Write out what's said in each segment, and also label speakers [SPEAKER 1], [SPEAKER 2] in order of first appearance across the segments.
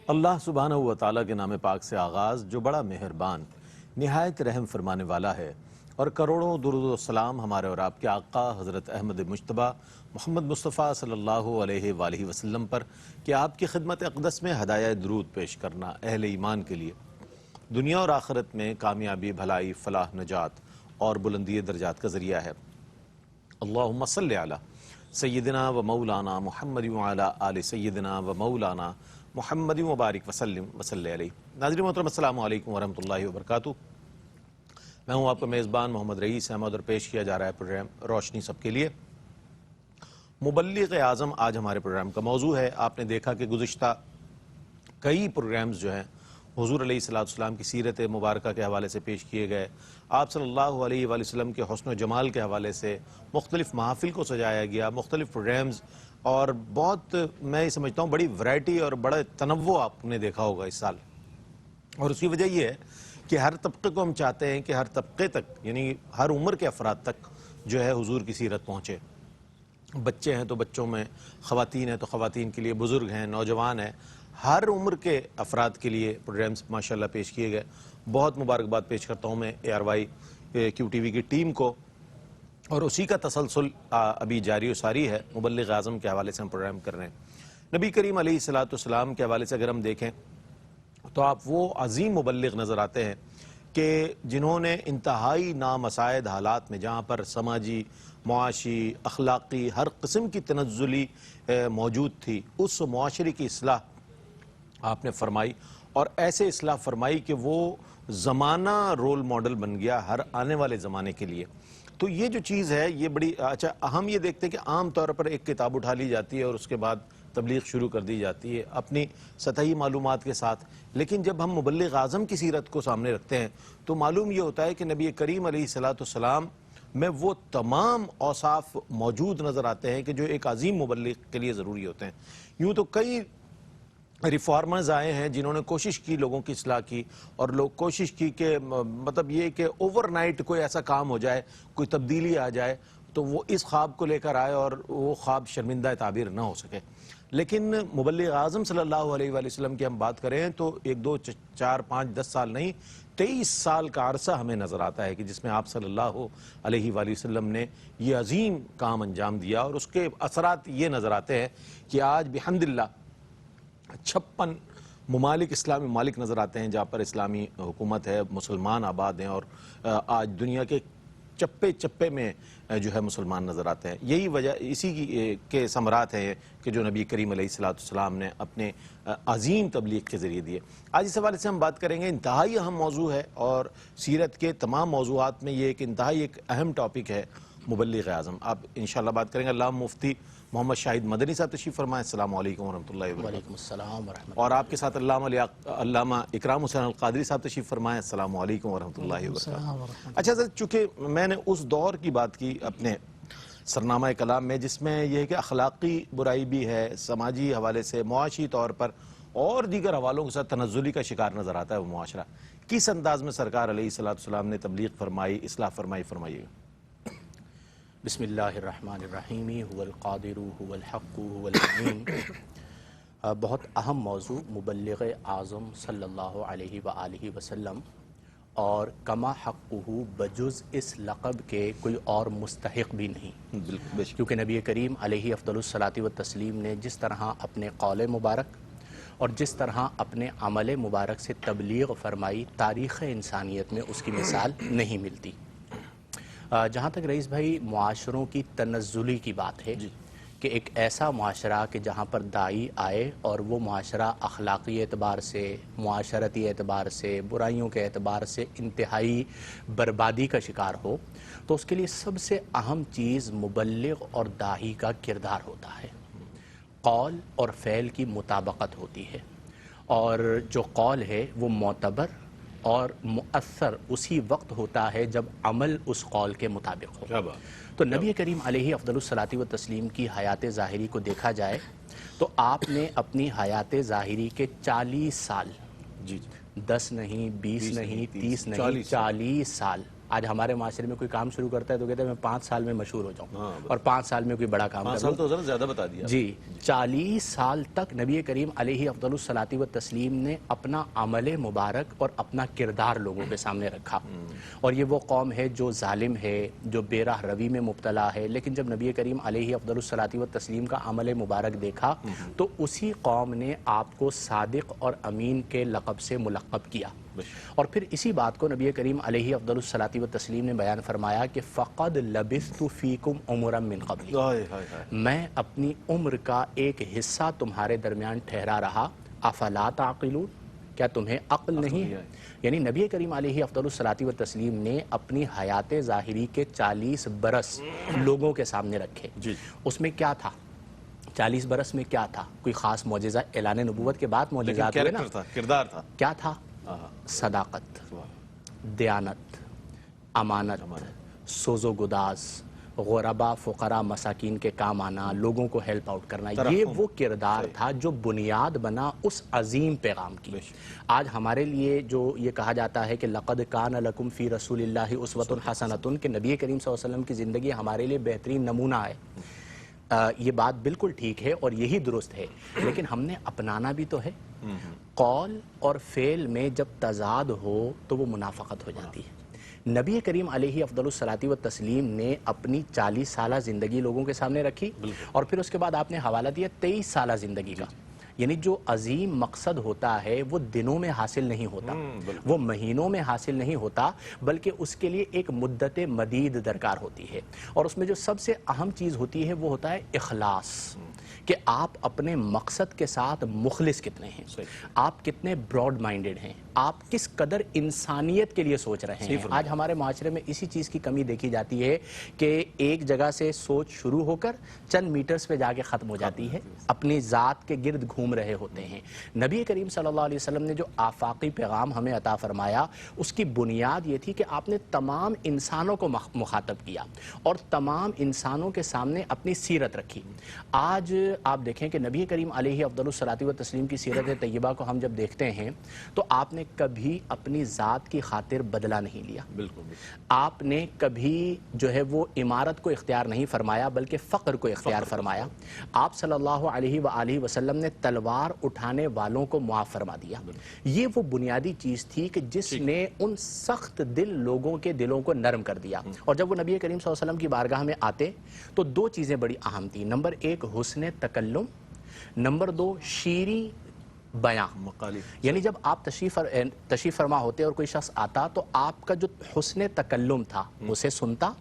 [SPEAKER 1] اللہ سبحانہ و تعالیٰ کے نام پاک سے آغاز جو بڑا مہربان نہایت رحم فرمانے والا ہے، اور کروڑوں درود و سلام ہمارے اور آپ کے آقا حضرت احمد مجتبیٰ محمد مصطفیٰ صلی اللہ علیہ وآلہ وسلم پر کہ آپ کی خدمت اقدس میں ہدایہ درود پیش کرنا اہل ایمان کے لیے دنیا اور آخرت میں کامیابی، بھلائی، فلاح، نجات اور بلندی درجات کا ذریعہ ہے۔ اللہم صلی علی سیدنا و مولانا محمد وعلی آل سیدنا و مولانا محمد مبارک وسلم وصلی علیہ۔ ناظرین محترم، السلام علیکم ورحمۃ اللہ وبرکاتہ۔ میں ہوں آپ کا میزبان محمد رئیس احمد، اور پیش کیا جا رہا ہے پروگرام روشنی سب کے لیے۔ مبلغ اعظم آج ہمارے پروگرام کا موضوع ہے۔ آپ نے دیکھا کہ گزشتہ کئی پروگرامز جو ہیں حضور علیہ السلام کی سیرت مبارکہ کے حوالے سے پیش کیے گئے، آپ صلی اللہ علیہ وآلہ وسلم کے حسن و جمال کے حوالے سے مختلف محافل کو سجایا گیا، مختلف پروگرامز، اور بہت میں یہ سمجھتا ہوں بڑی ورائٹی اور بڑا تنوع آپ نے دیکھا ہوگا اس سال۔ اور اس کی وجہ یہ ہے کہ ہر طبقے کو ہم چاہتے ہیں کہ ہر طبقے تک، یعنی ہر عمر کے افراد تک جو ہے حضور کی سیرت پہنچے۔ بچے ہیں تو بچوں میں، خواتین ہیں تو خواتین کے لیے، بزرگ ہیں، نوجوان ہیں، ہر عمر کے افراد کے لیے پروگرامز ماشاءاللہ پیش کیے گئے۔ بہت مبارکباد پیش کرتا ہوں میں ARY کیو ٹی وی کی ٹیم کو، اور اسی کا تسلسل ابھی جاری و ساری ہے۔ مبلغ اعظم کے حوالے سے ہم پروگرام کر رہے ہیں۔ نبی کریم علیہ السلام کے حوالے سے اگر ہم دیکھیں تو آپ وہ عظیم مبلغ نظر آتے ہیں کہ جنہوں نے انتہائی نامساعد حالات میں، جہاں پر سماجی، معاشی، اخلاقی ہر قسم کی تنزلی موجود تھی، اس معاشرے کی اصلاح آپ نے فرمائی، اور ایسے اصلاح فرمائی کہ وہ زمانہ رول ماڈل بن گیا ہر آنے والے زمانے کے لیے۔ تو یہ جو چیز ہے یہ بڑی ہم یہ دیکھتے ہیں کہ عام طور پر ایک کتاب اٹھا لی جاتی ہے اور اس کے بعد تبلیغ شروع کر دی جاتی ہے اپنی سطحی معلومات کے ساتھ، لیکن جب ہم مبلغ اعظم کی سیرت کو سامنے رکھتے ہیں تو معلوم یہ ہوتا ہے کہ نبی کریم علیہ السلام میں وہ تمام اوصاف موجود نظر آتے ہیں کہ جو ایک عظیم مبلغ کے لیے ضروری ہوتے ہیں۔ یوں تو کئی ریفارمرز آئے ہیں جنہوں نے کوشش کی لوگوں کی اصلاح کی، اور لوگ کوشش کی کہ مطلب یہ کہ اوور نائٹ کوئی ایسا کام ہو جائے، کوئی تبدیلی آ جائے، تو وہ اس خواب کو لے کر آئے اور وہ خواب شرمندہ تعبیر نہ ہو سکے۔ لیکن مبلغ اعظم صلی اللہ علیہ وآلہ وسلم کی ہم بات کریں تو 1 2 4 5 10 سال نہیں، 23 سال کا عرصہ ہمیں نظر آتا ہے کہ جس میں آپ صلی اللہ علیہ وآلہ وسلم نے یہ عظیم کام انجام دیا، اور اس کے اثرات یہ نظر آتے ہیں کہ آج بحمدللہ 56 ممالک، اسلامی ممالک نظر آتے ہیں جہاں پر اسلامی حکومت ہے، مسلمان آباد ہیں، اور آج دنیا کے چپے چپے میں جو ہے مسلمان نظر آتے ہیں۔ یہی وجہ اسی کے ثمرات ہیں کہ جو نبی کریم علیہ السلام نے اپنے عظیم تبلیغ کے ذریعے دیے۔ آج اس حوالے سے ہم بات کریں گے، انتہائی اہم موضوع ہے، اور سیرت کے تمام موضوعات میں یہ ایک انتہائی ایک اہم ٹاپک ہے مبلغ اعظم۔ آپ انشاءاللہ بات کریں گے۔ علامہ مفتی محمد شاہد مدنی صاحب تشریف فرمائیں۔ السلام علیکم ورحمۃ اللہ وبرکاتہ۔
[SPEAKER 2] وعلیکم السلام ورحمۃ
[SPEAKER 1] اور آپ کے ساتھ علامہ اکرام حسین القادری صاحب تشریف فرمائیں۔ السلام علیکم ورحمۃ اللہ وبرکاتہ۔ اچھا سر، چونکہ میں نے اس دور کی بات کی اپنے سرنامہ کلام میں جس میں یہ ہے کہ اخلاقی برائی بھی ہے، سماجی حوالے سے، معاشی طور پر اور دیگر حوالوں کے ساتھ تنزلی کا شکار نظر آتا ہے وہ معاشرہ، کس انداز میں سرکار علیہ السلام نے تبلیغ فرمائی، اصلاح فرمائی، فرمائیے گا۔
[SPEAKER 2] بسم اللہ الرحمن الرحیم، هو القادر هو الحق هو العلیم۔ بہت اہم موضوع مبلغ اعظم صلی اللہ علیہ وآلہ وسلم، اور کما حقہ بجز اس لقب کے کوئی اور مستحق بھی نہیں، کیونکہ نبی کریم علیہ افضل الصلاۃ والتسلیم نے جس طرح اپنے قول مبارک اور جس طرح اپنے عمل مبارک سے تبلیغ فرمائی، تاریخ انسانیت میں اس کی مثال نہیں ملتی۔ جہاں تک رئیس بھائی معاشروں کی تنزلی کی بات ہے کہ ایک ایسا معاشرہ کہ جہاں پر داعی آئے اور وہ معاشرہ اخلاقی اعتبار سے، معاشرتی اعتبار سے، برائیوں کے اعتبار سے انتہائی بربادی کا شکار ہو، تو اس کے لیے سب سے اہم چیز مبلغ اور داعی کا کردار ہوتا ہے۔ قول اور فعل کی مطابقت ہوتی ہے، اور جو قول ہے وہ معتبر اور مؤثر اسی وقت ہوتا ہے جب عمل اس قول کے مطابق ہو۔ تو نبی کریم علیہ افضل الصلاۃ والتسلیم کی حیات ظاہری کو دیکھا جائے تو آپ نے اپنی حیات ظاہری کے 40 سال، 10 نہیں، 20 نہیں، 30 نہیں، 40 سال آج ہمارے معاشرے میں کوئی کام شروع کرتا ہے تو کہتے ہیں میں 5 سال میں مشہور ہو جاؤں اور 5 سال میں کوئی بڑا کام
[SPEAKER 1] 5
[SPEAKER 2] کر
[SPEAKER 1] سال
[SPEAKER 2] لوں.
[SPEAKER 1] تو ذرا زیادہ بتا دیا.
[SPEAKER 2] جی 40 سال تک نبی کریم علیہ افضل الصلاۃ والتسلیم نے اپنا عمل مبارک اور اپنا کردار لوگوں کے سامنے رکھا. اور یہ وہ قوم ہے جو ظالم ہے, جو بے راہ روی میں مبتلا ہے, لیکن جب نبی کریم علیہ افضل الصلاۃ والتسلیم کا عمل مبارک دیکھا تو اسی قوم نے آپ کو صادق اور امین کے لقب سے ملقب کیا. اور پھر اسی بات کو نبی کریم علیہ افضل الصلاۃ والتسلیم نے بیان فرمایا کہ فقد لبثت فیکم عمرا من قبلی, میں اپنی عمر کا ایک حصہ تمہارے درمیان ٹھہرا رہا, افلا تعقلون, کیا تمہیں عقل نہیں ہے؟ یعنی نبی کریم علیہ افضل الصلاۃ والتسلیم نے اپنی حیات ظاہری کے 40 برس لوگوں کے سامنے رکھے. اس میں کیا تھا؟ 40 برس میں کیا تھا؟ کوئی خاص معجزہ؟ اعلان نبوت کے بعد معجزات ہوئے نا,
[SPEAKER 1] کردار تھا.
[SPEAKER 2] کیا تھا؟ صداقت, دیانت, امانت, سوز و گداز, غربا فقراء مساکین کے کام آنا, لوگوں کو ہیلپ آؤٹ کرنا. یہ وہ کردار تھا جو بنیاد بنا اس عظیم پیغام کی. آج ہمارے لیے جو یہ کہا جاتا ہے کہ لقد کان لکم فی رسول اللہ اسوۃ حسنۃ, کہ نبی کریم صلی اللہ علیہ وسلم کی زندگی ہمارے لیے بہترین نمونہ ہے, یہ بات بالکل ٹھیک ہے اور یہی درست ہے, لیکن ہم نے اپنانا بھی تو ہے. قول اور فعل میں جب تضاد ہو تو وہ منافقت ہو جاتی ہے. نبی کریم علیہ افضل الصلاۃ والتسلیم نے اپنی 40 سالہ زندگی لوگوں کے سامنے رکھی, اور پھر اس کے بعد آپ نے حوالہ دیا 23 سالہ زندگی کا. یعنی جو عظیم مقصد ہوتا ہے وہ دنوں میں حاصل نہیں ہوتا, وہ مہینوں میں حاصل نہیں ہوتا, بلکہ اس کے لیے ایک مدت مدید درکار ہوتی ہے. اور اس میں جو سب سے اہم چیز ہوتی ہے وہ ہوتا ہے اخلاص, کہ آپ اپنے مقصد کے ساتھ مخلص کتنے ہیں, آپ کتنے براڈ مائنڈڈ ہیں, آپ کس قدر انسانیت کے لیے سوچ رہے ہیں. آج ہمارے معاشرے میں اسی چیز کی کمی دیکھی جاتی ہے کہ ایک جگہ سے سوچ شروع ہو کر چند میٹرز پہ جا کے ختم ہو جاتی ہے, اپنی ذات کے گرد گھوم رہے ہوتے ہیں. نبی کریم صلی اللہ علیہ وسلم نے جو آفاقی پیغام ہمیں عطا فرمایا اس کی بنیاد یہ تھی کہ آپ نے تمام انسانوں کو مخاطب کیا اور تمام انسانوں کے سامنے اپنی سیرت رکھی. آج آپ دیکھیں کہ نبی کریم علیہ افضل الصلاۃ والتسلیم کی سیرت طیبہ کو ہم جب دیکھتے ہیں تو آپ نے کبھی اپنی ذات کی خاطر بدلہ نہیں لیا. بالکل. آپ نے کبھی جو ہے وہ عمارت کو اختیار نہیں فرمایا بلکہ فقر کو اختیار فرمایا. آپ صلی اللہ علیہ وآلہ وسلم نے تلوار اٹھانے والوں کو معاف فرما دیا. یہ وہ بنیادی چیز تھی کہ جس نے ان سخت دل لوگوں کے دلوں کو نرم کر دیا. اور جب وہ نبی کریم صلی اللہ علیہ وسلم کی بارگاہ میں آتے تو 2 چیزیں بڑی اہم تھیں. نمبر 1 حسن تکلم, نمبر 2 شیریں بیاں. یعنی جب آپ تشریف فرما ہوتے اور کوئی شخص آتا تو آپ کا جو حسن تکلم تھا اسے سنتا,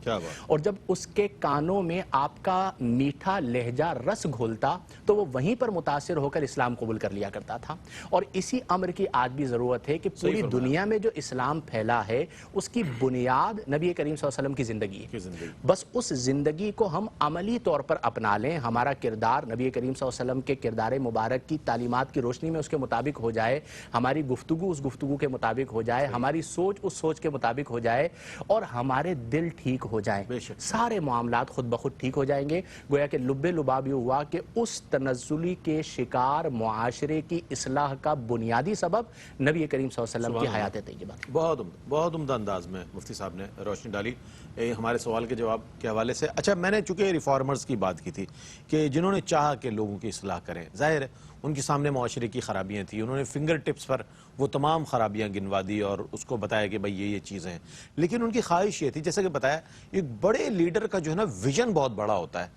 [SPEAKER 2] اور جب اس کے کانوں میں آپ کا میٹھا لہجہ رس گھولتا تو وہ وہیں پر متاثر ہو کر اسلام قبول کر لیا کرتا تھا. اور اسی امر کی آج بھی ضرورت ہے کہ پوری دنیا میں جو اسلام پھیلا ہے اس کی بنیاد نبی کریم صلی اللہ علیہ وسلم کی زندگی ہے. بس اس زندگی کو ہم عملی طور پر اپنا لیں, ہمارا کردار نبی کریم صلی اللہ علیہ وسلم کے کردار مبارک کی تعلیمات کی روشنی میں اس کے مطابق ہو جائے, ہماری گفتگو اس گفتگو کے مطابق ہو جائے, ہماری سوچ اس سوچ کے مطابق ہو جائے, اور ہمارے دل ٹھیک ہو جائیں, سارے معاملات خود بخود ٹھیک ہو جائیں گے. گویا کہ لب لباب یہ ہوا کہ اس تنزلی کے شکار معاشرے کی اصلاح کا بنیادی سبب نبی کریم صلی اللہ علیہ وسلم کی حیات طیبہ.
[SPEAKER 1] بہت عمدہ انداز میں مفتی صاحب نے روشنی ڈالی ہمارے سوال کے جواب کے حوالے سے. اچھا, میں نے چونکہ ریفارمرز کی بات کی تھی کہ جنہوں نے چاہا کہ لوگوں کی اصلاح کریں, ظاہر ہے ان کے سامنے معاشرے کی خرابیاں تھیں, انہوں نے فنگر ٹپس پر وہ تمام خرابیاں گنوا دی اور اس کو بتایا کہ بھئی یہ چیزیں ہیں. لیکن ان کی خواہش یہ تھی, جیسے کہ بتایا, ایک بڑے لیڈر کا جو ہے نا ویژن بہت بڑا ہوتا ہے.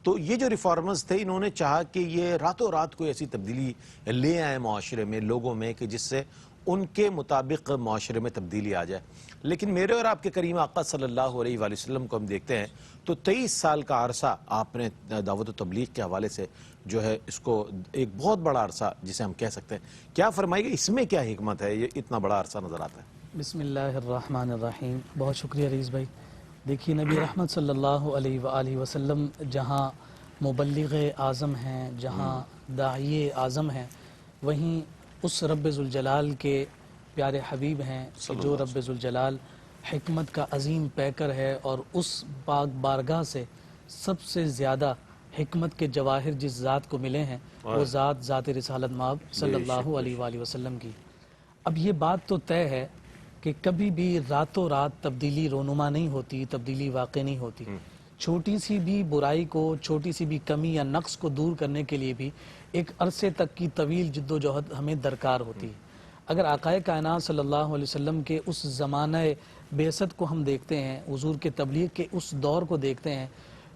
[SPEAKER 1] تو یہ جو ریفارمرز تھے انہوں نے چاہا کہ یہ راتوں رات کوئی ایسی تبدیلی لے آئیں معاشرے میں, لوگوں میں, کہ جس سے ان کے مطابق معاشرے میں تبدیلی آ جائے. لیکن میرے اور آپ کے کریم آقا صلی اللہ علیہ وآلہ وسلم کو ہم دیکھتے ہیں تو 23 سال کا عرصہ آپ نے دعوت و تبلیغ کے حوالے سے جو ہے اس کو ایک بہت بڑا عرصہ جسے ہم کہہ سکتے ہیں, کیا فرمائیے گا اس میں کیا حکمت ہے, یہ اتنا بڑا عرصہ نظر آتا ہے؟
[SPEAKER 3] بسم اللہ الرحمن الرحیم. بہت شکریہ ریس بھائی. دیکھیے نبی رحمت صلی اللہ علیہ وآلہ وسلم جہاں مبلغ اعظم ہیں, جہاں داعی اعظم ہیں, وہیں اس رب ذوالجلال کے پیارے حبیب ہیں جو رب ذوالجلال حکمت کا عظیم پیکر ہے, اور اس بارگاہ سے سب سے زیادہ حکمت کے جواہر جس ذات کو ملے ہیں وہ ذات رسالت مآب صلی اللہ علیہ وآلہ وسلم کی. اب یہ بات تو طے ہے کہ کبھی بھی راتوں رات تبدیلی رونما نہیں ہوتی، تبدیلی واقع نہیں ہوتی. چھوٹی سی بھی برائی کو، چھوٹی سی بھی کمی یا نقص کو دور کرنے کے لیے بھی ایک عرصے تک کی طویل جد و جہد ہمیں درکار ہوتی ہے. اگر آقائے کائنات صلی اللہ علیہ وسلم کے اس زمانہ بعثت کو ہم دیکھتے ہیں، حضور کے تبلیغ کے اس دور کو دیکھتے ہیں،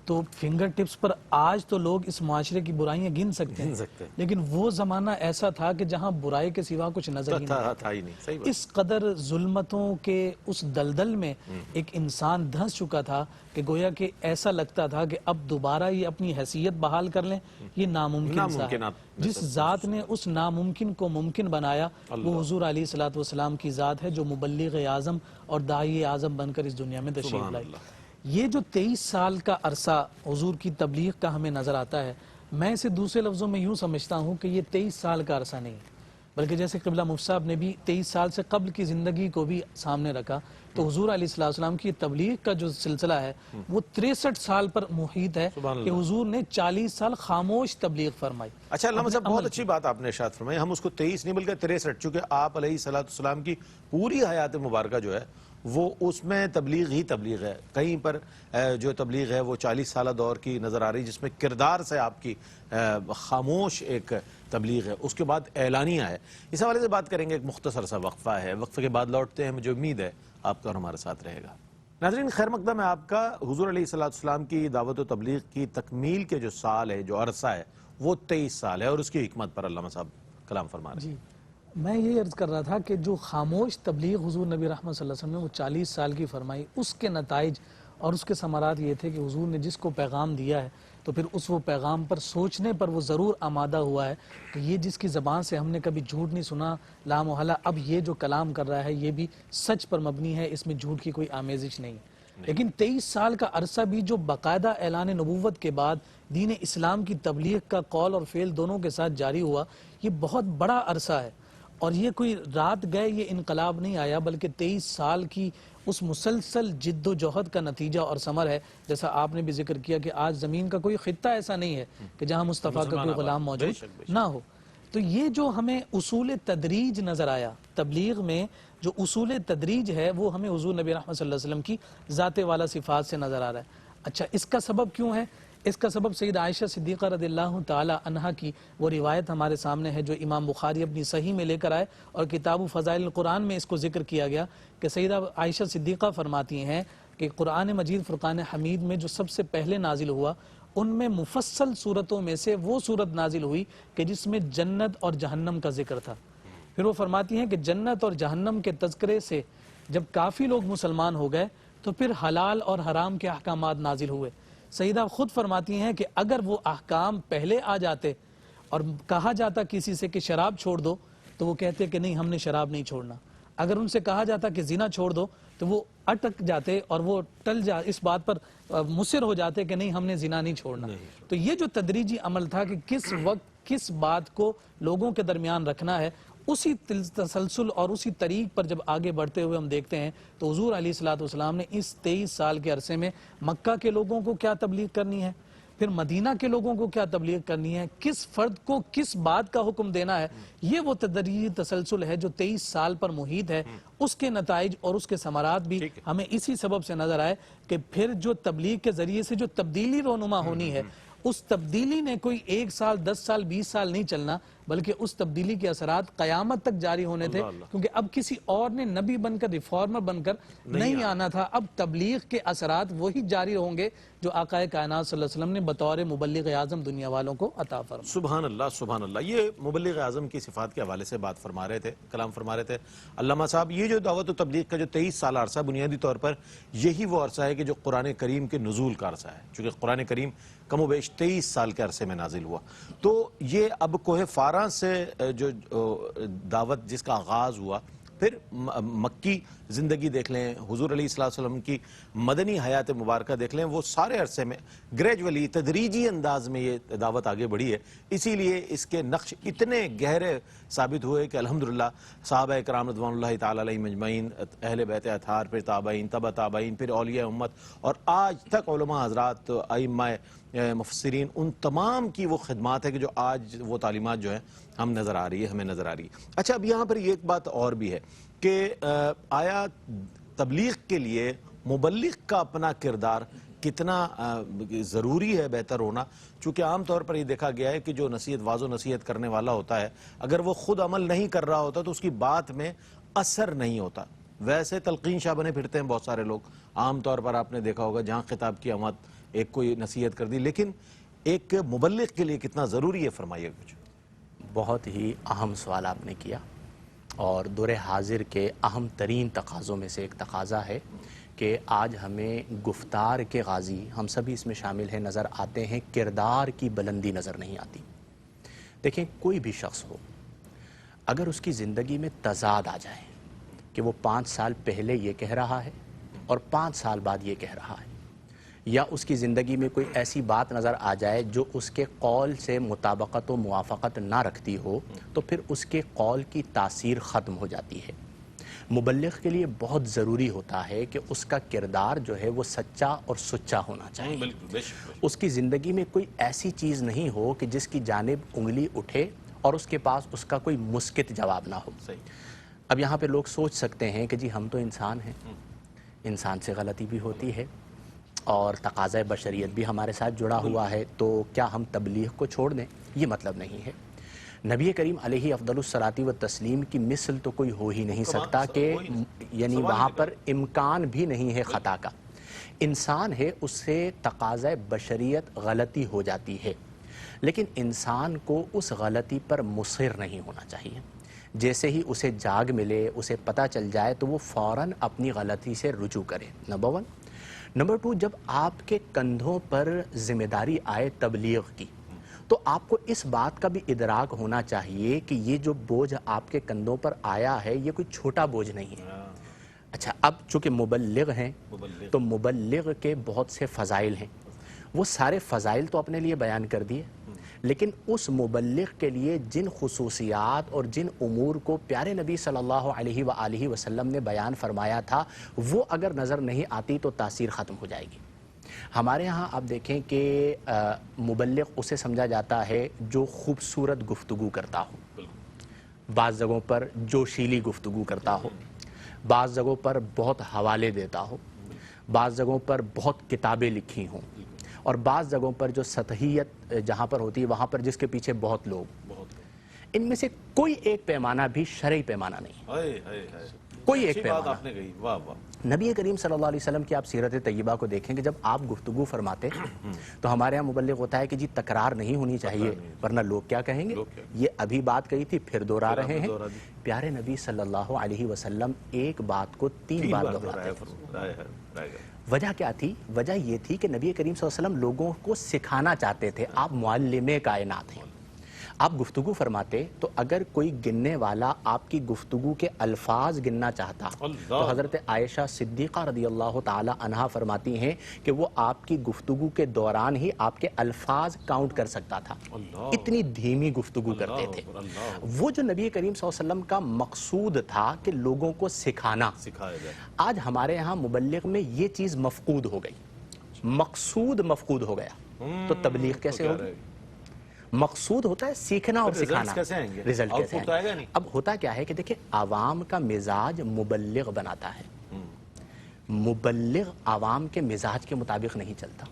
[SPEAKER 3] تو فنگر ٹپس پر آج تو لوگ اس معاشرے کی برائیاں گن سکتے ہیں، لیکن وہ زمانہ ایسا تھا کہ جہاں برائی کے سوا کچھ نظر ہی نہیں
[SPEAKER 1] تھا.
[SPEAKER 3] اس قدر ظلمتوں کے اس دلدل میں ایک انسان دھنس چکا تھا کہ گویا کہ ایسا لگتا تھا کہ اب دوبارہ یہ اپنی حیثیت بحال کر لیں، یہ ناممکن سا ہے. جس ذات نے اس ناممکن کو ممکن بنایا وہ حضور علیہ الصلوۃ والسلام کی ذات ہے، جو مبلغ اعظم اور داعی اعظم بن کر اس دنیا میں تشریف لائی. یہ جو 23 سال کا عرصہ حضور کی تبلیغ کا ہمیں نظر آتا ہے، میں اسے دوسرے لفظوں میں یوں سمجھتا ہوں کہ یہ 23 سال کا عرصہ نہیں، بلکہ جیسے قبلہ مفتی صاحب نے بھی 23 سال سے قبل کی زندگی کو بھی سامنے رکھا، تو حضور علیہ السلام کی تبلیغ کا جو سلسلہ ہے وہ 63 سال پر محیط ہے کہ حضور نے 40 سال خاموش تبلیغ فرمائی.
[SPEAKER 1] اچھا علامہ صاحب، بہت اچھی بات آپ نے ارشاد فرمائی. ہم اس کو 23 نہیں بلکہ 63، چونکہ آپ علیہ السلام کی پوری حیات مبارکہ جو ہے وہ اس میں تبلیغ ہی تبلیغ ہے. کہیں پر جو تبلیغ ہے وہ 40 سالہ دور کی نظر آ رہی، جس میں کردار سے آپ کی خاموش ایک تبلیغ ہے، اس کے بعد اعلانیہ ہے. اس حوالے سے بات کریں گے. ایک مختصر سا وقفہ ہے، وقفے کے بعد لوٹتے ہیں. مجھے امید ہے آپ کا اور ہمارے ساتھ رہے گا. ناظرین، خیر مقدم ہے آپ کا. حضور علیہ السلام کی دعوت و تبلیغ کی تکمیل کے جو سال ہے، جو عرصہ ہے، وہ 23 سال ہے، اور اس کی حکمت پر علامہ صاحب کلام فرما رہے ہیں.
[SPEAKER 3] جی، میں یہ عرض کر رہا تھا کہ جو خاموش تبلیغ حضور نبی رحمت صلی اللہ علیہ وسلم نے وہ 40 سال کی فرمائی، اس کے نتائج اور اس کے ثمرات یہ تھے کہ حضور نے جس کو پیغام دیا ہے تو پھر اس وہ پیغام پر سوچنے پر وہ ضرور آمادہ ہوا ہے کہ یہ جس کی زبان سے ہم نے کبھی جھوٹ نہیں سنا، لا محالہ اب یہ جو کلام کر رہا ہے یہ بھی سچ پر مبنی ہے، اس میں جھوٹ کی کوئی آمیزش نہیں. لیکن 23 سال کا عرصہ بھی جو باقاعدہ اعلان نبوت کے بعد دین اسلام کی تبلیغ کا قول اور فعل دونوں کے ساتھ جاری ہوا، یہ بہت بڑا عرصہ ہے. اور یہ کوئی رات گئے یہ انقلاب نہیں آیا، بلکہ 23 سال کی اس مسلسل جد و جہد کا نتیجہ اور ثمر ہے. جیسا آپ نے بھی ذکر کیا کہ آج زمین کا کوئی خطہ ایسا نہیں ہے کہ جہاں مصطفیٰ کا کوئی غلام موجود نہ ہو. تو یہ جو ہمیں اصول تدریج نظر آیا تبلیغ میں، جو اصول تدریج ہے وہ ہمیں حضور نبی رحمت صلی اللہ علیہ وسلم کی ذات والا صفات سے نظر آ رہا ہے. اچھا، اس کا سبب کیوں ہے؟ اس کا سبب سید عائشہ صدیقہ رضی اللہ تعالی عنہا کی وہ روایت ہمارے سامنے ہے جو امام بخاری اپنی صحیح میں لے کر آئے، اور کتاب فضائل القرآن میں اس کو ذکر کیا گیا کہ سیدہ عائشہ صدیقہ فرماتی ہیں کہ قرآن مجید فرقان حمید میں جو سب سے پہلے نازل ہوا، ان میں مفصل صورتوں میں سے وہ صورت نازل ہوئی کہ جس میں جنت اور جہنم کا ذکر تھا. پھر وہ فرماتی ہیں کہ جنت اور جہنم کے تذکرے سے جب کافی لوگ مسلمان ہو گئے تو پھر حلال اور حرام کے احکامات نازل ہوئے. سیدہ خود فرماتی ہیں کہ اگر وہ احکام پہلے آ جاتے اور کہا جاتا کسی سے کہ شراب چھوڑ دو تو وہ کہتے کہ نہیں، ہم نے شراب نہیں چھوڑنا. اگر ان سے کہا جاتا کہ زنا چھوڑ دو تو وہ اٹک جاتے اور وہ اس بات پر مصر ہو جاتے کہ نہیں، ہم نے زنا نہیں چھوڑنا. تو یہ جو تدریجی عمل تھا کہ کس وقت کس بات کو لوگوں کے درمیان رکھنا ہے، اسی تسلسل اور اسی طریق پر جب آگے بڑھتے ہوئے ہم دیکھتے ہیں تو حضور علیہ الصلوۃ والسلام نے اس 23 سال کے عرصے میں مکہ کے لوگوں کو کیا تبلیغ کرنی ہے، پھر مدینہ کے لوگوں کو کیا تبلیغ کرنی ہے، کس فرد کو کس بات کا حکم دینا ہے، یہ وہ تدریجی تسلسل ہے جو 23 سال پر محیط ہے. اس کے نتائج اور اس کے ثمرات بھی ہمیں اسی سبب سے نظر آئے کہ پھر جو تبلیغ کے ذریعے سے جو تبدیلی رونما ہونی ہے، اس تبدیلی نے کوئی 1 سال 10 سال 20 سال نہیں چلنا، بلکہ اس تبدیلی کے اثرات قیامت تک جاری ہونے تھے. کیونکہ اب کسی اور نے نبی بن کر، ریفارمر بن کر نہیں آنا تھا. اب تبلیغ کے اثرات وہی جاری ہوں گے جو آقا کائنات صلی اللہ علیہ وسلم نے بطور مبلغ اعظم دنیا والوں کو عطا فرمایا.
[SPEAKER 1] سبحان اللہ، سبحان اللہ. یہ مبلغ اعظم کی صفات کے حوالے سے بات فرما رہے تھے، کلام فرما رہے تھے علامہ صاحب. یہ جو دعوت و تبلیغ کا جو 23 سال عرصہ، بنیادی طور پر یہی وہ عرصہ ہے کہ جو قرآن کریم کے نزول کا عرصہ ہے. چونکہ قرآن کریم کم و بیش 23 سال کے عرصے میں نازل ہوا، تو یہ اب کوہ فاراں سے جو دعوت جس کا آغاز ہوا، پھر مکی زندگی دیکھ لیں، حضور علیہ السلام کی مدنی حیات مبارکہ دیکھ لیں، وہ سارے عرصے میں گریجولی تدریجی انداز میں یہ دعوت آگے بڑھی ہے. اسی لیے اس کے نقش اتنے گہرے ثابت ہوئے کہ الحمدللہ صحابہ کرام رضوان اللہ تعالی علیہم اجمعین، اہل بیت اطہار، پھر تابعین، تبع تابعین، پھر اولیاء امت، اور آج تک علماء حضرات، ائمہ مفسرین، ان تمام کی وہ خدمات ہے کہ جو آج وہ تعلیمات جو ہیں ہم نظر آ رہی ہے، ہمیں نظر آ رہی ہے۔ اچھا، اب یہاں پر یہ ایک بات اور بھی ہے کہ آیا تبلیغ کے لیے مبلغ کا اپنا کردار کتنا ضروری ہے، بہتر ہونا؟ چونکہ عام طور پر یہ دیکھا گیا ہے کہ جو نصیحت، واض و نصیحت کرنے والا ہوتا ہے، اگر وہ خود عمل نہیں کر رہا ہوتا تو اس کی بات میں اثر نہیں ہوتا۔ ویسے تلقین شاہ بنے پھرتے ہیں بہت سارے لوگ، عام طور پر آپ نے دیکھا ہوگا جہاں خطاب کی آمد ایک کوئی نصیحت کر دی، لیکن ایک مبلغ کے لیے کتنا ضروری ہے، فرمائیے کچھ۔
[SPEAKER 2] بہت ہی اہم سوال آپ نے کیا، اور دور حاضر کے اہم ترین تقاضوں میں سے ایک تقاضا ہے کہ آج ہمیں گفتار کے غازی، ہم سبھی اس میں شامل ہیں، نظر آتے ہیں، کردار کی بلندی نظر نہیں آتی۔ دیکھیں، کوئی بھی شخص ہو، اگر اس کی زندگی میں تضاد آ جائے کہ وہ 5 سال پہلے یہ کہہ رہا ہے اور 5 سال بعد یہ کہہ رہا ہے، یا اس کی زندگی میں کوئی ایسی بات نظر آ جائے جو اس کے قول سے مطابقت و موافقت نہ رکھتی ہو، تو پھر اس کے قول کی تاثیر ختم ہو جاتی ہے۔ مبلغ کے لیے بہت ضروری ہوتا ہے کہ اس کا کردار جو ہے وہ سچا اور سچا ہونا چاہیے۔
[SPEAKER 1] بالکل، بے شک۔
[SPEAKER 2] اس کی زندگی میں کوئی ایسی چیز نہیں ہو کہ جس کی جانب انگلی اٹھے اور اس کے پاس اس کا کوئی مسکت جواب نہ ہو۔
[SPEAKER 1] صحیح۔
[SPEAKER 2] اب یہاں پہ لوگ سوچ سکتے ہیں کہ جی ہم تو انسان ہیں، انسان سے غلطی بھی ہوتی ہے اور تقاضۂ بشریت بھی ہمارے ساتھ جڑا ہوا ہے، تو کیا ہم تبلیغ کو چھوڑ دیں؟ یہ مطلب نہیں ہے۔ نبی کریم علیہ افضل الصلاۃ والتسلیم کی مثل تو کوئی ہو ہی نہیں سکتا کہ یعنی وہاں پر امکان بھی نہیں ہے خطا کا۔ انسان ہے، اس سے تقاضۂ بشریت غلطی ہو جاتی ہے، لیکن انسان کو اس غلطی پر مصر نہیں ہونا چاہیے۔ جیسے ہی اسے جاگ ملے، اسے پتہ چل جائے تو وہ فوراً اپنی غلطی سے رجوع کرے، نمبر 1۔ نمبر 2، جب آپ کے کندھوں پر ذمہ داری آئے تبلیغ کی، تو آپ کو اس بات کا بھی ادراک ہونا چاہیے کہ یہ جو بوجھ آپ کے کندھوں پر آیا ہے یہ کوئی چھوٹا بوجھ نہیں ہے۔ اچھا، اب چونکہ مبلغ ہیں تو مبلغ کے بہت سے فضائل ہیں، وہ سارے فضائل تو اپنے لیے بیان کر دیے، لیکن اس مبلغ کے لیے جن خصوصیات اور جن امور کو پیارے نبی صلی اللہ علیہ وآلہ وسلم نے بیان فرمایا تھا، وہ اگر نظر نہیں آتی تو تاثیر ختم ہو جائے گی۔ ہمارے ہاں آپ دیکھیں کہ مبلغ اسے سمجھا جاتا ہے جو خوبصورت گفتگو کرتا ہو، بعض جگہوں پر جوشیلی گفتگو کرتا ہو، بعض جگہوں پر بہت حوالے دیتا ہو، بعض جگہوں پر بہت کتابیں لکھی ہوں، اور بعض جگہوں پر جو سطحیت جہاں پر ہوتی ہے وہاں پر جس کے پیچھے بہت لوگ۔ ان میں سے کوئی ایک پیمانہ بھی شرعی پیمانہ نہیں، کوئی ایک پیمانہ۔
[SPEAKER 1] آپ نے کہی، واہ واہ۔
[SPEAKER 2] نبی کریم صلی اللہ علیہ وسلم کی آپ سیرت طیبہ کو دیکھیں کہ جب آپ گفتگو فرماتے تو ہمارے ہاں مبلغ ہوتا ہے کہ جی تکرار نہیں ہونی چاہیے ورنہ لوگ کیا کہیں گے، یہ ابھی بات کہی تھی پھر دوہرا رہے ہیں۔ پیارے نبی صلی اللہ علیہ وسلم ایک بات کو 3 بار دہراتے تھے۔ وجہ کیا تھی؟ وجہ یہ تھی کہ نبی کریم صلی اللہ علیہ وسلم لوگوں کو سکھانا چاہتے تھے، آپ معلم کائنات ہیں۔ آپ گفتگو فرماتے تو اگر کوئی گننے والا آپ کی گفتگو کے الفاظ گننا چاہتا تو حضرت عائشہ صدیقہ رضی اللہ تعالی عنہا فرماتی ہیں کہ وہ آپ کی گفتگو کے دوران ہی آپ کے الفاظ کاؤنٹ کر سکتا تھا، اتنی دھیمی گفتگو کرتے تھے۔ وہ جو نبی کریم صلی اللہ علیہ وسلم کا مقصود تھا کہ لوگوں کو سکھانا، آج ہمارے یہاں مبلغ میں یہ چیز مفقود ہو گئی، مقصود مفقود ہو گیا، تو تبلیغ کیسے ہوگی؟ مقصود ہوتا ہے سیکھنا اور سکھانا، رزلٹ کیسے آئیں گے؟ اب ہوتا کیا ہے کہ دیکھیں، عوام کا مزاج مبلغ بناتا ہے، مبلغ عوام کے مزاج کے مطابق نہیں چلتا۔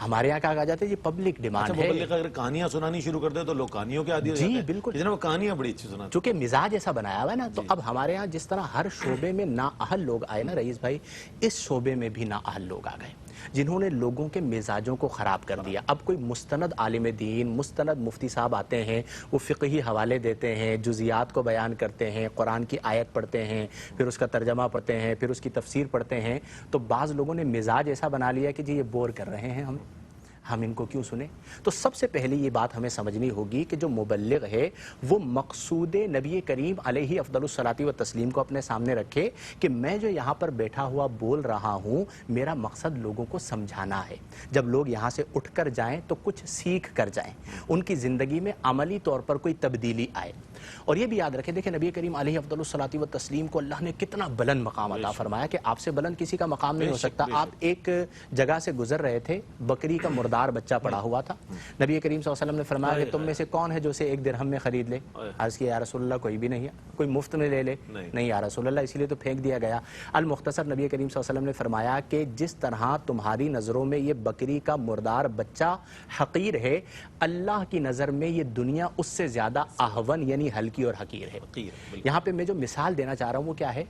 [SPEAKER 2] ہمارے یہاں کہا جاتا ہے یہ پبلک ڈیمانڈ ہے۔
[SPEAKER 1] مبلغ اگر کہانیاں سنانی شروع کر دے تو لوگ کہانیوں کے عادی ہو جاتے ہیں۔
[SPEAKER 2] جی بالکل،
[SPEAKER 1] جنہوں کہانیاں بڑی اچھی سناتے ہیں،
[SPEAKER 2] چونکہ مزاج ایسا بنایا ہوا ہے نا، تو اب ہمارے یہاں جس طرح ہر شعبے میں نااہل لوگ آئے نا رئیس بھائی، اس شعبے میں بھی نااہل لوگ آ گئے جنہوں نے لوگوں کے مزاجوں کو خراب کر دیا۔ اب کوئی مستند عالم دین، مستند مفتی صاحب آتے ہیں، وہ فقہی حوالے دیتے ہیں، جزیات کو بیان کرتے ہیں، قرآن کی آیت پڑھتے ہیں، پھر اس کا ترجمہ پڑھتے ہیں، پھر اس کی تفسیر پڑھتے ہیں، تو بعض لوگوں نے مزاج ایسا بنا لیا کہ جی یہ بور کر رہے ہیں، ہم ان کو کیوں سنیں؟ تو سب سے پہلے یہ بات ہمیں سمجھنی ہوگی کہ جو مبلغ ہے وہ مقصود نبی کریم علیہ افضل الصلاۃ والتسلیم کو اپنے سامنے رکھے کہ میں جو یہاں پر بیٹھا ہوا بول رہا ہوں، میرا مقصد لوگوں کو سمجھانا ہے۔ جب لوگ یہاں سے اٹھ کر جائیں تو کچھ سیکھ کر جائیں، ان کی زندگی میں عملی طور پر کوئی تبدیلی آئے۔ اور یہ بھی یاد رکھیں، دیکھیں نبی کریم علیہ افضل الصلاۃ والتسلیم کو اللہ نے کتنا بلند مقام عطا فرمایا کہ آپ سے بلند کسی کا مقام نہیں ہو سکتا۔ آپ ایک جگہ سے گزر رہے تھے، بکری کا مردار مردار بچہ پڑا ہوا تھا. نبی کریم صلی اللہ علیہ وسلم نے فرمایا کہ تم میں سے کون ہے جو اسے 1 درہم میں خرید لے؟ عرض کیا یا رسول اللہ کوئی بھی نہیں ہے. کوئی مفت میں لے لے؟ نہیں یا رسول اللہ, اسی لیے تو پھینک دیا گیا. المختصر نبی کریم صلی اللہ علیہ وسلم نے فرمایا کہ جس طرح تمہاری نظروں میں یہ بکری کا مردار بچہ حقیر ہے, اللہ کی نظر میں یہ دنیا اس سے زیادہ اہون یعنی ہلکی اور حقیر ہے. یہاں پہ میں جو مثال دینا چاہ رہا ہوں وہ کیا ہے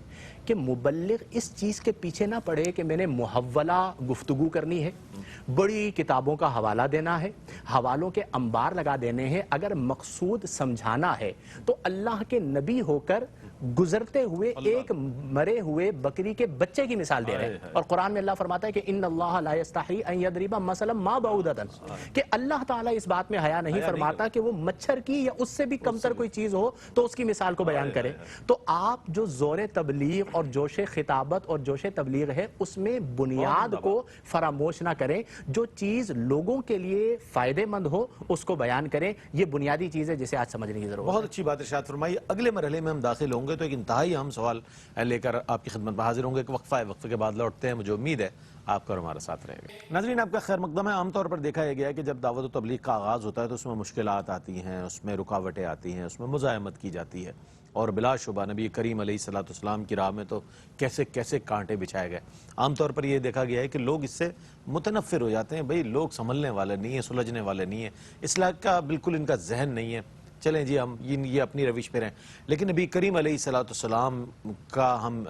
[SPEAKER 2] کہ مبلغ اس چیز کے پیچھے نہ پڑے کہ میں نے محولہ گفتگو کرنی ہے, بڑی کتابوں کا حوالہ دینا ہے, حوالوں کے انبار لگا دینے ہیں. اگر مقصود سمجھانا ہے تو اللہ کے نبی ہو کر گزرتے ہوئے ایک مرے ہوئے بکری کے بچے کی مثال دے رہے ہیں. اور قرآن میں اللہ فرماتا ہے کہ ان اللہ لا یستحی ان یضرب مثلا ما بعودۃ, کہ اللہ تعالیٰ اس بات میں حیا نہیں فرماتا کہ وہ مچھر کی یا اس سے بھی کمتر کوئی چیز ہو تو اس کی مثال کو بیان کرے. تو آپ جو زور تبلیغ اور جوش خطابت اور جوش تبلیغ ہے اس میں بنیاد کو فراموش نہ کریں. جو چیز لوگوں کے لیے فائدے مند ہو اس کو بیان کریں. یہ بنیادی چیز ہے جسے آج سمجھنے کی ضرورت ہے.
[SPEAKER 1] بہت اچھی بات ارشاد فرمائی. اگلے مرحلے میں ہم داخل ہوں گے تو ایک انتہائی اہم سوال لے کر آپ کی خدمت میں حاضر ہوں گے. ایک وقفہ ہے, وقفے کے بعد لوٹتے ہیں. مجھے امید ہے آپ کا اور ہمارا ساتھ رہے گا. ناظرین آپ کا خیر مقدم ہے. عام طور پر دیکھا گیا ہے کہ جب دعوت و تبلیغ کا آغاز ہوتا ہے تو اس میں مشکلات آتی ہیں, اس میں رکاوٹیں آتی ہیں, اس میں مزاحمت کی جاتی ہے, اور بلا شبہ نبی کریم علیہ الصلوۃ والسلام کی راہ میں تو کیسے کیسے کانٹے بچھائے گئے. عام طور پر یہ دیکھا گیا ہے کہ لوگ اس سے متنفر ہو جاتے ہیں. بھئی لوگ سنبھلنے والے نہیں ہیں, سلجھنے والے نہیں ہیں, اصلاح کا بالکل ان کا ذہن نہیں ہے. چلیں جی ہم یہ اپنی روش پہ رہیں. لیکن نبی کریم علیہ الصلوۃ والسلام کا ہم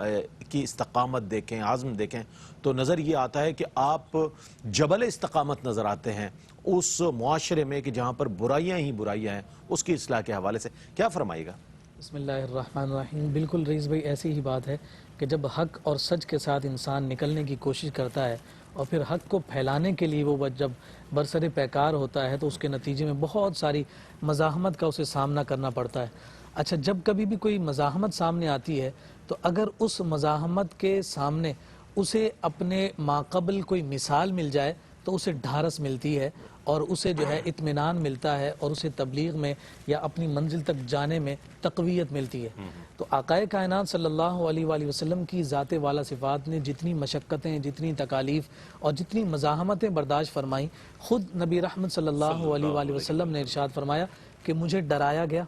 [SPEAKER 1] کی استقامت دیکھیں, عزم دیکھیں تو نظر یہ آتا ہے کہ آپ جبل استقامت نظر آتے ہیں اس معاشرے میں کہ جہاں پر برائیاں ہی برائیاں ہیں. اس کی اصلاح کے حوالے سے کیا فرمائے گا؟
[SPEAKER 3] بسم اللہ الرحمن الرحیم. بالکل رئیس بھائی ایسی ہی بات ہے کہ جب حق اور سچ کے ساتھ انسان نکلنے کی کوشش کرتا ہے اور پھر حق کو پھیلانے کے لیے وہ جب برسر پیکار ہوتا ہے تو اس کے نتیجے میں بہت ساری مزاحمت کا اسے سامنا کرنا پڑتا ہے. اچھا, جب کبھی بھی کوئی مزاحمت سامنے آتی ہے تو اگر اس مزاحمت کے سامنے اسے اپنے ماقبل کوئی مثال مل جائے تو اسے ڈھارس ملتی ہے اور اسے جو ہے اطمینان ملتا ہے اور اسے تبلیغ میں یا اپنی منزل تک جانے میں تقویت ملتی ہے. تو آقائے کائنات صلی اللہ علیہ وآلہ وسلم کی ذات والا صفات نے جتنی مشقتیں, جتنی تکالیف اور جتنی مزاحمتیں برداشت فرمائیں, خود نبی رحمت صلی اللہ علیہ وآلہ وسلم نے ارشاد فرمایا کہ مجھے ڈرایا گیا,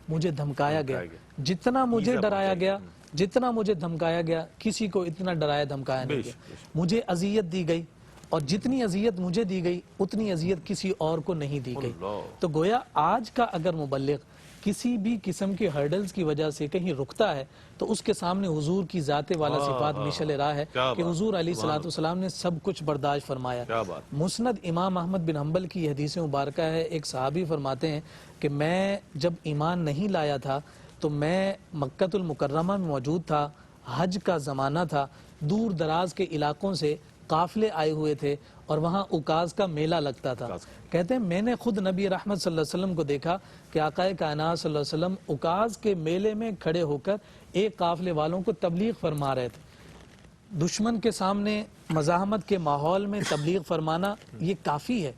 [SPEAKER 3] مجھے دھمکایا گیا. جتنا مجھے ڈرایا گیا, جتنا مجھے دھمکایا گیا, کسی کو اتنا ڈرایا دھمکایا نہیں گیا. مجھے اذیت دی گئی اور جتنی اذیت مجھے دی گئی اتنی اذیت کسی اور کو نہیں دی گئی. تو گویا آج کا اگر مبلغ کسی بھی قسم کے ہرڈلز کی وجہ سے کہیں رکتا ہے تو اس کے سامنے حضور کی ذات والا صفات مشعل راہ ہے کہ حضور علیہ الصلوۃ والسلام نے سب کچھ برداشت فرمایا. مسند امام احمد بن حنبل کی حدیث مبارکہ ہے, ایک صحابی فرماتے ہیں کہ میں جب ایمان نہیں لایا تھا تو میں مکۃ المکرمہ میں موجود تھا, حج کا زمانہ تھا, دور دراز کے علاقوں سے قافلے آئے ہوئے تھے اور وہاں اکاز کا میلہ لگتا تھا. کہتے ہیں میں نے خود نبی رحمت صلی اللہ علیہ وسلم کو دیکھا کہ آقائے کائنات صلی اللہ علیہ وسلم اکاز کے میلے میں کھڑے ہو کر ایک قافلے والوں کو تبلیغ فرما رہے تھے. دشمن کے سامنے مزاحمت کے ماحول میں تبلیغ فرمانا یہ کافی ہے,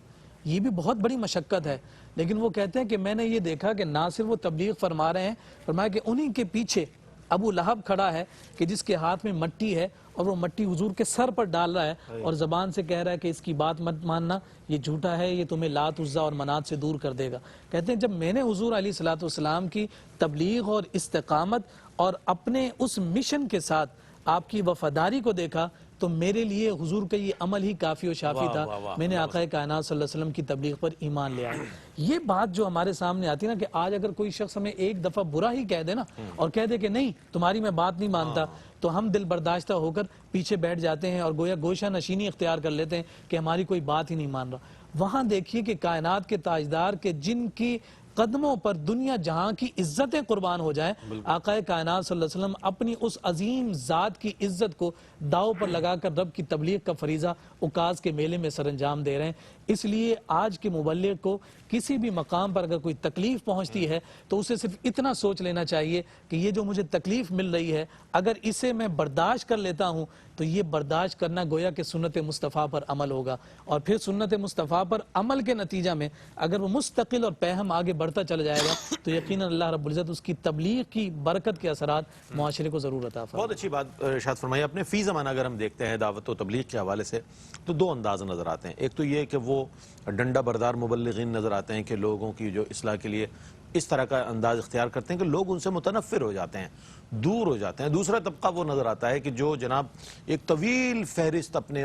[SPEAKER 3] یہ بھی بہت بڑی مشقت ہے. لیکن وہ کہتے ہیں کہ میں نے یہ دیکھا کہ نہ صرف وہ تبلیغ فرما رہے ہیں, فرمایا کہ انہی کے پیچھے ابو لہب کھڑا ہے کہ جس کے ہاتھ میں مٹی ہے اور وہ مٹی حضور کے سر پر ڈال رہا ہے اور زبان سے کہہ رہا ہے کہ اس کی بات مت ماننا, یہ جھوٹا ہے, یہ تمہیں لات عزا اور منات سے دور کر دے گا. کہتے ہیں جب میں نے حضور علیہ الصلوۃ والسلام کی تبلیغ اور استقامت اور اپنے اس مشن کے ساتھ آپ کی وفاداری کو دیکھا تو میرے لیے حضور کا یہ عمل ہی کافی و شافی تھا. میں نے آقا کائنات صلی اللہ علیہ وسلم کی تبلیغ پر ایمان لے آیا. یہ بات جو ہمارے سامنے آتی ہے نا کہ آج اگر کوئی شخص ہمیں ایک دفعہ برا ہی کہہ دے نا اور کہہ دے کہ نہیں تمہاری میں بات نہیں مانتا, تو ہم دل برداشتہ ہو کر پیچھے بیٹھ جاتے ہیں اور گویا گوشہ نشینی اختیار کر لیتے ہیں کہ ہماری کوئی بات ہی نہیں مان رہا. وہاں دیکھیے کہ کائنات کے تاجدار کے جن کی قدموں پر دنیا جہاں کی عزتیں قربان ہو جائیں, آقا کائنات صلی اللہ علیہ وسلم اپنی اس عظیم ذات کی عزت کو داؤ پر لگا کر رب کی تبلیغ کا فریضہ اکاز کے میلے میں سر انجام دے رہے ہیں. اس لیے آج کے مبلغ کو کسی بھی مقام پر اگر کوئی تکلیف پہنچتی ہے تو اسے صرف اتنا سوچ لینا چاہیے کہ یہ جو مجھے تکلیف مل رہی ہے اگر اسے میں برداشت کر لیتا ہوں تو یہ برداشت کرنا گویا کہ سنت مصطفیٰ پر عمل ہوگا, اور پھر سنت مصطفیٰ پر عمل کے نتیجہ میں اگر وہ مستقل اور پہم آگے بڑھتا چلا جائے گا تو یقیناً اللہ رب العزت اس کی تبلیغ کی برکت کے اثرات معاشرے کو ضرور عطا فرمائے.
[SPEAKER 1] بہت اچھی بات ارشاد فرمائی آپ نے. فی زمانہ اگر ہم دیکھتے ہیں دعوت و تبلیغ کے حوالے سے تو دو انداز نظر آتے ہیں. ایک تو یہ کہ وہ ڈنڈا بردار مبلغین نظر آتے ہیں کہ لوگوں کی جو اصلاح کے لیے اس طرح کا انداز اختیار کرتے ہیں کہ لوگ ان سے متنفر ہو جاتے ہیں, دور ہو جاتے ہیں. دوسرا طبقہ وہ نظر آتا ہے کہ جو جناب ایک طویل فہرست اپنے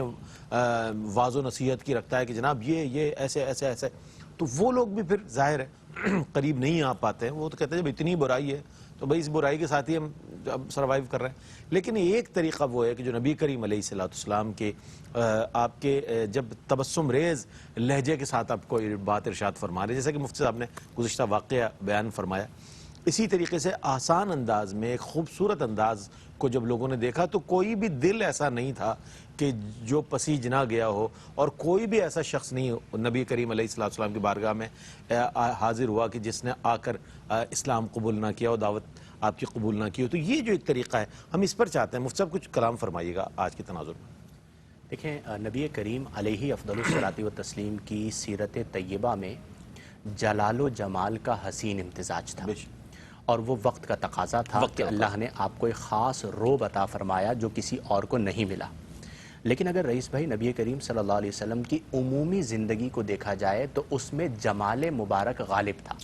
[SPEAKER 1] واعظ و نصیحت کی رکھتا ہے کہ جناب یہ ایسے ایسے ایسے. تو وہ لوگ بھی پھر ظاہر ہے قریب نہیں آ پاتے ہیں. وہ تو کہتے ہیں جب اتنی برائی ہے تو بھائی اس برائی کے ساتھ ہی ہم اب سروائیو کر رہے ہیں. لیکن ایک طریقہ وہ ہے کہ جو نبی کریم علیہ السلام کے آپ کے جب تبسم ریز لہجے کے ساتھ آپ کو بات ارشاد فرما رہے, جیسا کہ مفتی صاحب نے گزشتہ واقعہ بیان فرمایا, اسی طریقے سے آسان انداز میں ایک خوبصورت انداز کو جب لوگوں نے دیکھا تو کوئی بھی دل ایسا نہیں تھا کہ جو پسیج نہ گیا ہو, اور کوئی بھی ایسا شخص نہیں نبی کریم علیہ السلام کی بارگاہ میں حاضر ہوا کہ جس نے آ کر اسلام قبول نہ کیا ہو, دعوت آپ کی قبول نہ کی ہو. تو یہ جو ایک طریقہ ہے ہم اس پر چاہتے ہیں. مفتی صاحب کچھ کلام فرمائیے گا آج کے تناظر میں.
[SPEAKER 2] دیکھیں, نبی کریم علیہ افضل الصلاۃ والتسلیم کی سیرت طیبہ میں جلال و جمال کا حسین امتزاج تھا, اور وہ وقت کا تقاضا تھا کہ اللہ نے آپ کو ایک خاص روب عطا فرمایا جو کسی اور کو نہیں ملا. لیکن اگر رئیس بھائی نبی کریم صلی اللہ علیہ وسلم کی عمومی زندگی کو دیکھا جائے تو اس میں جمال مبارک غالب تھا.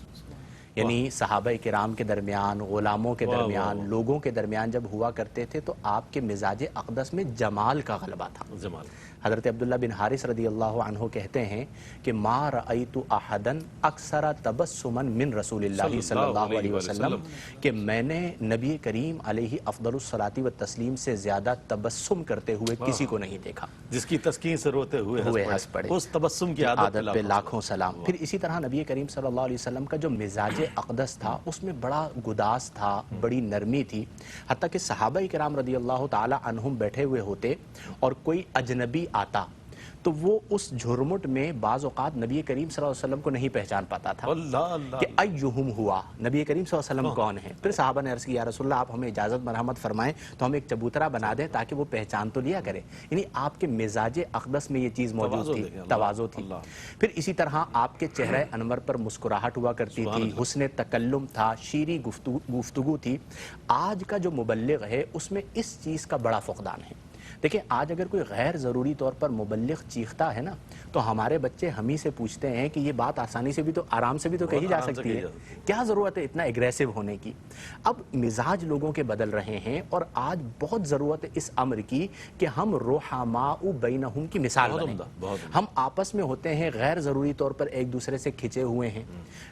[SPEAKER 2] یعنی صحابہ کرام کے درمیان, غلاموں کے درمیان, لوگوں کے درمیان جب ہوا کرتے تھے تو آپ کے مزاج اقدس میں جمال کا غلبہ تھا. حضرت عبداللہ بن حارث رضی اللہ عنہ کہتے ہیں کہ ما رأیت احدا اکثر تبسما من رسول اللہ صلی اللہ علیہ وسلم, کہ میں نے نبی کریم علیہ افضل الصلاۃ والتسلیم سے زیادہ تبسم کرتے ہوئے کسی کو نہیں دیکھا.
[SPEAKER 1] جس کی تسکین سے روتے ہوئے
[SPEAKER 2] ہنس پڑے,
[SPEAKER 1] اس تبسم کی عادت
[SPEAKER 2] پہ لاکھوں سلام. پھر اسی طرح نبی کریم صلی اللہ علیہ وسلم کا جو مزاج اقدس تھا اس میں بڑا گداس تھا, بڑی نرمی تھی. حتیٰ کہ صحابہ کرام رضی اللہ تعالی عنہم بیٹھے ہوئے ہوتے اور کوئی اجنبی آتا تو وہ اس جھرمٹ میں بعض اوقات نبی کریم صلی اللہ علیہ وسلم کو نہیں پہچان پاتا تھا کہ ایہم ہوا, نبی کریم صلی اللہ علیہ وسلم کون ہے. پھر صحابہ نے عرض کی یا رسول اللہ آپ ہمیں اجازت مرحمت فرمائیں تو ہم ایک چبوترا بنا دیں تاکہ وہ پہچان تو لیا کرے. یعنی آپ کے مزاج اقدس میں یہ چیز موجود تھی, تواضع تھی. پھر اسی طرح آپ کے چہرہ انور پر مسکراہٹ ہوا کرتی تھی, حسن تکلم تھا, شیریں گفتگو تھی. آج کا جو مبلغ ہے اس میں اس چیز کا بڑا فقدان ہے. دیکھیں, آج اگر کوئی غیر ضروری طور پر مبلغ چیختا ہے نا تو ہمارے بچے ہم ہی سے پوچھتے ہیں کہ یہ بات آسانی سے بھی تو, آرام سے بھی تو کہی جا سکتی ہے, کیا ضرورت ہے اتنا ایگریسو ہونے کی. اب مزاج لوگوں کے بدل رہے ہیں اور آج بہت ضرورت ہے اس امر کی کہ ہم رحماء بینہم کی مثال بنیں. ہم آپس میں ہوتے ہیں غیر ضروری طور پر ایک دوسرے سے کھچے ہوئے ہیں,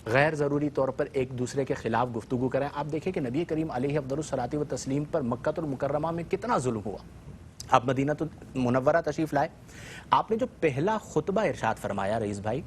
[SPEAKER 2] غیر ضروری طور پر ایک دوسرے کے خلاف گفتگو کریں. آپ دیکھیں کہ نبی کریم علیہ افضل الصلاۃ والتسلیم پر مکہ المکرمہ میں کتنا ظلم ہوا. آپ مدینہ منورہ تشریف لائے, آپ نے جو پہلا خطبہ ارشاد فرمایا رئیس بھائی,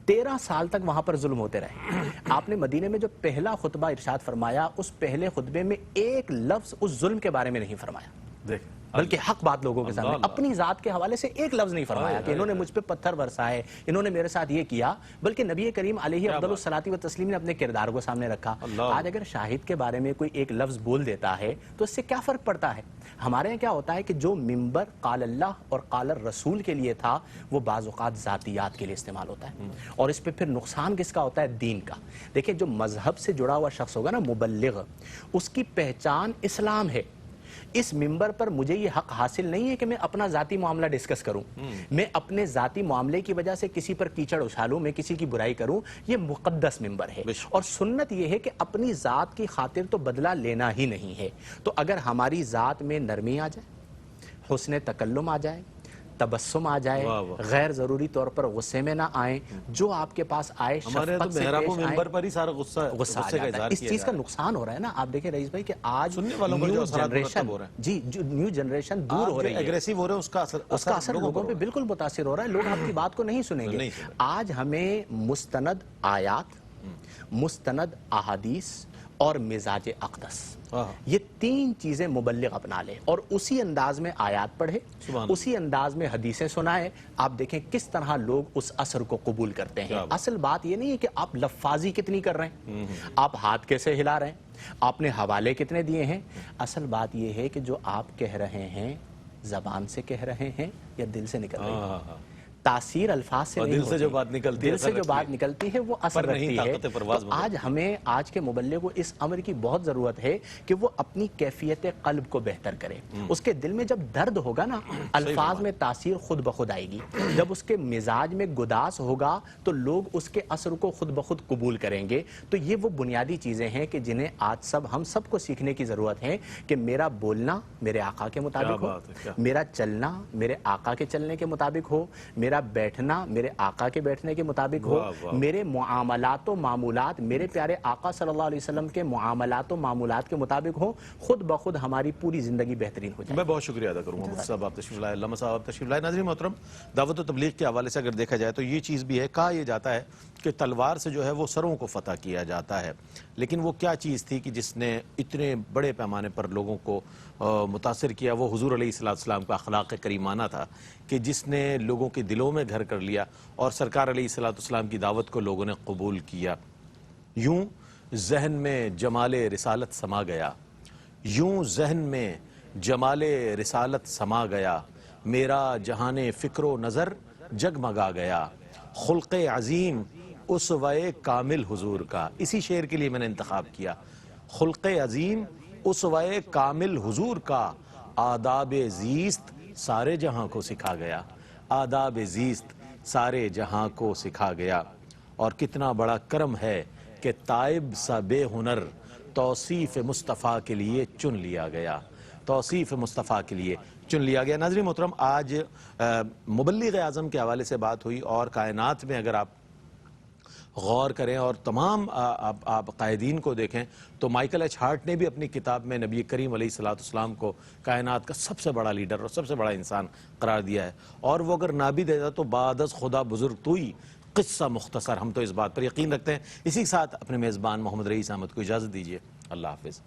[SPEAKER 2] 13 سال تک وہاں پر ظلم ہوتے رہے. آپ نے مدینہ میں جو پہلا خطبہ ارشاد فرمایا اس پہلے خطبے میں ایک لفظ اس ظلم کے بارے میں نہیں فرمایا, بلکہ حق بات لوگوں کے سامنے اپنی ذات کے حوالے سے ایک لفظ نہیں فرمایا کہ انہوں نے مجھ پہ پتھر برسائے, انہوں نے میرے ساتھ یہ کیا, بلکہ نبی کریم علیہ افضل الصلاۃ والتسلیم نے اپنے کردار کو سامنے رکھا. آج اگر شاہد کے بارے میں کوئی ایک لفظ بول دیتا ہے تو اس سے کیا فرق پڑتا ہے. ہمارے یہاں کیا ہوتا ہے کہ جو منبر قال اللہ اور قال الرسول کے لیے تھا وہ بعض اوقات ذاتیات کے لیے استعمال ہوتا ہے, اور اس پہ پھر نقصان کس کا ہوتا ہے, دین کا. دیکھیں, جو مذہب سے جڑا ہوا شخص ہوگا نا مبلغ, اس کی پہچان اسلام ہے. اس منبر پر مجھے یہ حق حاصل نہیں ہے کہ میں اپنا ذاتی معاملہ ڈسکس کروں, میں اپنے ذاتی معاملے کی وجہ سے کسی پر کیچڑ اچھالوں, میں کسی کی برائی کروں. یہ مقدس منبر ہے, اور سنت یہ ہے کہ اپنی ذات کی خاطر تو بدلہ لینا ہی نہیں ہے. تو اگر ہماری ذات میں نرمی آ جائے, حسن تکلم آ جائے, تبسم آ جائے, غیر ضروری طور پر غصے میں نہ آئیں, جو آپ کے پاس آئے شفقت سے پیش آئیں,
[SPEAKER 1] ممبر پر ہی سارا غصہ
[SPEAKER 2] آ جاتا ہے. اس چیز کا نقصان ہو رہا ہے نا. آپ دیکھیں رئیس بھائی کہ آج نیو جنریشن, جی جو نیو جنریشن دور ہو رہی ہے,
[SPEAKER 1] ایگریسو ہو رہے ہیں, اس کا
[SPEAKER 2] اثر لوگوں پہ بالکل متاثر ہو رہا ہے. لوگ آپ کی بات کو نہیں سنیں گے. آج ہمیں مستند آیات, مستند احادیث اور مزاج اقدس, یہ 3 چیزیں مبلغ اپنا لے اور اسی انداز میں آیات پڑھے, اسی انداز میں حدیثیں سنائے. آپ دیکھیں کس طرح لوگ اس اثر کو قبول کرتے ہیں. اصل بات یہ نہیں ہے کہ آپ لفاظی کتنی کر رہے ہیں, آپ ہاتھ کیسے ہلا رہے ہیں, آپ نے حوالے کتنے دیے ہیں. اصل بات یہ ہے کہ جو آپ کہہ رہے ہیں زبان سے کہہ رہے ہیں یا دل سے نکل رہے ہیں. تاثیر الفاظ سے
[SPEAKER 1] اور
[SPEAKER 2] نہیں
[SPEAKER 1] دل سے جو
[SPEAKER 2] ہوتی،
[SPEAKER 1] بات نکلتی ہے
[SPEAKER 2] دل سے
[SPEAKER 1] اثر
[SPEAKER 2] جو
[SPEAKER 1] رکھتی
[SPEAKER 2] بات
[SPEAKER 1] ہے،
[SPEAKER 2] نکلتی ہے وہ اثر
[SPEAKER 1] پر نہیں
[SPEAKER 2] رکھتی ہے۔
[SPEAKER 1] طاقت پرواز
[SPEAKER 2] تو
[SPEAKER 1] میں
[SPEAKER 2] آج ہمیں، آج کے مبلغ کو اس امر کی بہت ضرورت ہے کہ وہ اپنی کیفیت قلب کو بہتر کرے۔ اس کے دل میں جب درد ہوگا نا، الفاظ میں تاثیر خود بخود آئے گی۔ جب اس کے مزاج میں گداس ہوگا تو لوگ اس کے اثر کو خود بخود قبول کریں گے۔ تو یہ وہ بنیادی چیزیں ہیں کہ جنہیں آج ہم سب کو سیکھنے کی ضرورت ہے کہ میرا بولنا میرے آقا کے مطابق ہو، میرا چلنا میرے آقا کے چلنے کے مطابق ہو، میرا بیٹھنا میرے آقا کے بیٹھنے کے مطابق ہو، میرے معاملات و معمولات میرے پیارے آقا صلی اللہ علیہ وسلم کے معاملات و معمولات کے مطابق ہو، خود بخود ہماری پوری زندگی بہترین ہو جائے۔
[SPEAKER 1] میں بہت شکریہ ادا کروں گا مفتی صاحب آپ تشریف لائے، علامہ صاحب آپ تشریف لائے۔ ناظرین محترم، دعوت و تبلیغ کے حوالے سے اگر دیکھا جائے تو یہ چیز بھی ہے، کہا یہ جاتا ہے کہ تلوار سے جو ہے وہ سروں کو فتح کیا جاتا ہے، لیکن وہ کیا چیز تھی کہ جس نے اتنے بڑے پیمانے پر لوگوں کو متاثر کیا؟ وہ حضور علیہ السلام کا اخلاق کریمانہ تھا کہ جس نے لوگوں کے دلوں میں گھر کر لیا اور سرکار علیہ السلام کی دعوت کو لوگوں نے قبول کیا۔ یوں ذہن میں جمال رسالت سما گیا، یوں ذہن میں جمال رسالت سما گیا، میرا جہان فکر و نظر جگمگا گیا، خلق عظیم اسوہ کامل حضور کا۔ اسی شعر کے لیے میں نے انتخاب کیا، خلق عظیم اسوہ کامل حضور کا، آداب زیست سارے جہاں کو سکھا گیا، آداب زیست سارے جہاں کو سکھا گیا۔ اور کتنا بڑا کرم ہے کہ تائب سا بے ہنر توصیف مصطفیٰ کے لیے چن لیا گیا، توصیف مصطفیٰ کے لیے چن لیا گیا۔ ناظرین محترم، آج مبلغ اعظم کے حوالے سے بات ہوئی، اور کائنات میں اگر آپ غور کریں اور تمام آپ قائدین کو دیکھیں تو مائیکل ایچ ہارٹ نے بھی اپنی کتاب میں نبی کریم علیہ السلام کو کائنات کا سب سے بڑا لیڈر اور سب سے بڑا انسان قرار دیا ہے، اور وہ اگر نہ بھی دیتا تو بعد از خدا بزرگ تو ہی قصہ مختصر۔ ہم تو اس بات پر یقین رکھتے ہیں۔ اسی کے ساتھ اپنے میزبان محمد رئیس احمد کو اجازت دیجیے، اللہ حافظ۔